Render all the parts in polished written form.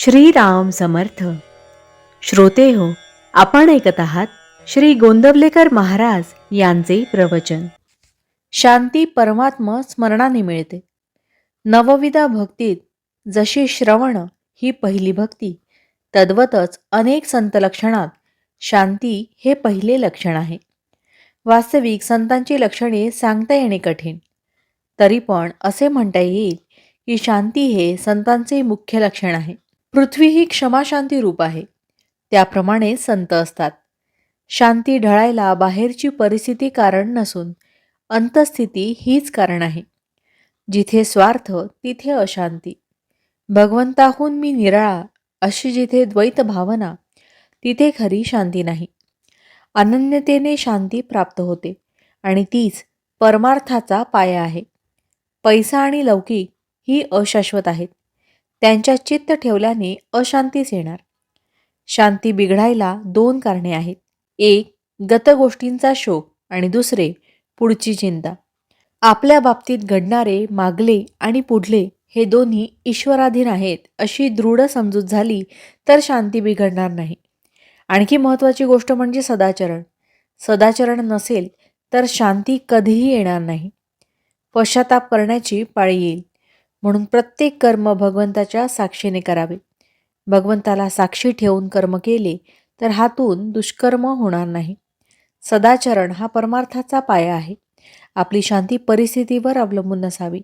श्रीराम समर्थ. श्रोते हो, आपण ऐकत आहात श्री गोंदवलेकर महाराज यांचे प्रवचन. शांती परमात्म स्मरणाने मिळते. नवविधा भक्तीत जशी श्रवण ही पहिली भक्ती, तद्वतच अनेक संत लक्षणात शांती हे पहिले लक्षण आहे. वास्तविक संतांची लक्षणे सांगता येणे कठीण, तरी पण असे म्हणता येईल की शांती हे संतांचे मुख्य लक्षण आहे. पृथ्वी ही क्षमाशांती रूप आहे, त्याप्रमाणे संत असतात. शांती ढळायला बाहेरची परिस्थिती कारण नसून अंतस्थिती हीच कारण आहे. जिथे स्वार्थ तिथे अशांती. भगवंताहून मी निराळा अशी जिथे द्वैत भावना, तिथे खरी शांती नाही. अनन्यतेने शांती प्राप्त होते आणि तीच परमार्थाचा पाया आहे. पैसा आणि लौकिक ही अशाश्वत आहेत, त्यांच्या चित्त ठेवल्याने अशांतीच येणार. शांती बिघडायला दोन कारणे आहेत. एक, गतगोष्टींचा शोक आणि दुसरे, पुढची चिंता. आपल्या बाबतीत घडणारे मागले आणि पुढले हे दोन्ही ईश्वराधीन आहेत अशी दृढ समजूत झाली तर शांती बिघडणार नाही. आणखी महत्त्वाची गोष्ट म्हणजे सदाचरण. सदाचरण नसेल तर शांती कधीही येणार नाही. पश्चाताप करण्याची पाळी येईल. म्हणून प्रत्येक कर्म भगवंताच्या साक्षीने करावे. भगवंताला साक्षी ठेवून कर्म केले तर हातून दुष्कर्म होणार नाही. सदाचरण हा परमार्थाचा पाया आहे. आपली शांती परिस्थितीवर अवलंबून नसावी.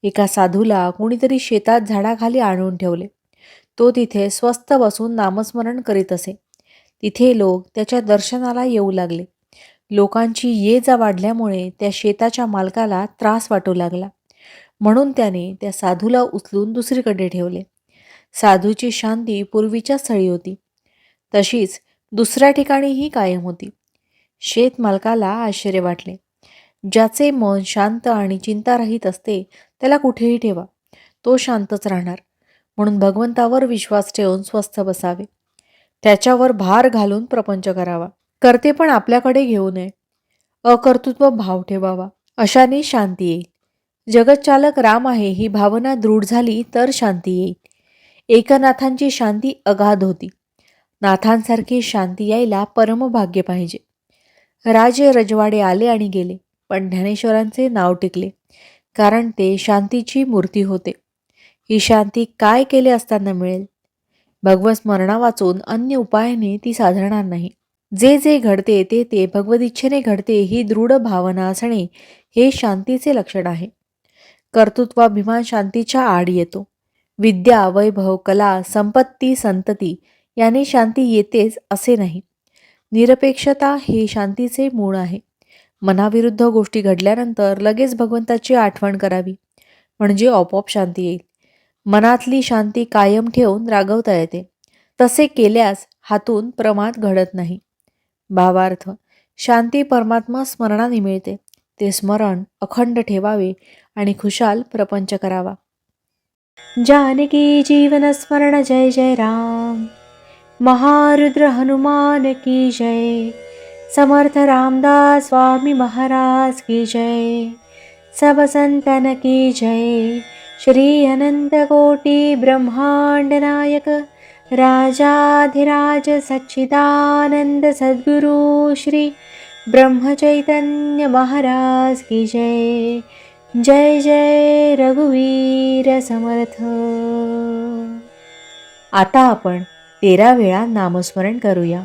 एका साधूला कोणीतरी शेतात झाडाखाली आणून ठेवले. तो तिथे स्वस्थ बसून नामस्मरण करीत असे. तिथे लोक त्याच्या दर्शनाला येऊ लागले. लोकांची ये जा वाढल्यामुळे त्या शेताच्या मालकाला त्रास वाटू लागला. म्हणून त्याने त्या साधूला उचलून दुसरीकडे ठेवले. साधूची शांती पूर्वीच्या स्थळी होती, तशीच दुसऱ्या ठिकाणीही कायम होती. शेतमालकाला आश्चर्य वाटले. ज्याचे मन शांत आणि चिंतारहित असते त्याला कुठेही ठेवा, तो शांतच राहणार. म्हणून भगवंतावर विश्वास ठेवून स्वस्थ बसावे. त्याच्यावर भार घालून प्रपंच करावा. करते पण आपल्याकडे घेऊ नये. अकर्तृत्व भाव ठेवावा. अशाने शांती येईल. जगतचालक राम आहे ही भावना दृढ झाली तर शांती येईल. एकनाथांची शांती अगाध होती. नाथांसारखी शांती यायला परमभाग्य पाहिजे. राजे रजवाडे आले आणि गेले, पण ज्ञानेश्वरांचे नाव टिकले, कारण ते शांतीची मूर्ती होते. ही शांती काय केले असताना मिळेल? भगवत स्मरणा वाचून अन्य उपायाने ती साधणार नाही. जे जे घडते ते ते भगवदिच्छेने घडते ही दृढ भावना असणे हे शांतीचे लक्षण आहे. कर्तृत्वाभिमान शांतीच्या आड येतो. विद्या, वैभव, कला, संपत्ती, संतती याने शांती येतेच असे नाही. निरपेक्षता हे शांतीचे मूळ आहे. मनाविरुद्ध गोष्टी घडल्यानंतर लगेच भगवंताची आठवण करावी, म्हणजे आपोआप शांती येईल. मनातली शांती कायम ठेवून रागवता येते. तसे केल्यास हातून प्रमाद घडत नाही. भावार्थ, शांती परमात्मा स्मरणाने मिळते. ते स्मरण अखंड ठेवावे आणि खुशाल प्रपंच करावा. जानकी जीवन स्मरण जय जय राम. महारुद्र हनुमान की जय. समर्थ रामदास स्वामी महाराज की जय. सब संतन की जय. श्री अनंत कोटि ब्रह्मांड नायक राजाधिराज सच्चिदानंद सद्गुरु श्री ब्रह्मचैतन्य महाराज की जय. जय जय रघुवीर समर्थ. आता आपण 13 वेळा नामस्मरण करूया.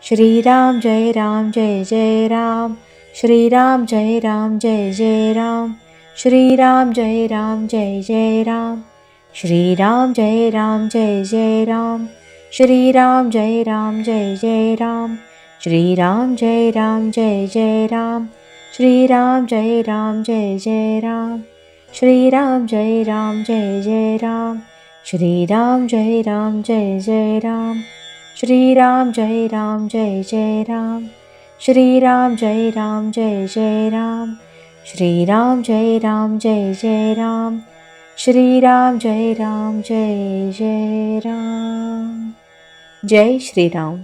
श्रीराम जय राम जय जय राम. श्रीराम जय राम जय जय राम. श्रीराम जय राम जय जय राम. श्रीराम जय राम जय जय राम. श्रीराम जय राम जय जय राम. श्रीराम जय राम जय जय राम. श्रीराम जय राम जय जय राम. श्रीराम जय राम जय जय राम. श्रीराम जय राम जय जय राम. श्रीराम जय राम जय जय राम. श्रीराम जय राम जय जय राम. श्रीराम जय राम जय जय राम. श्रीराम जय राम जय जय राम. जय श्रीराम.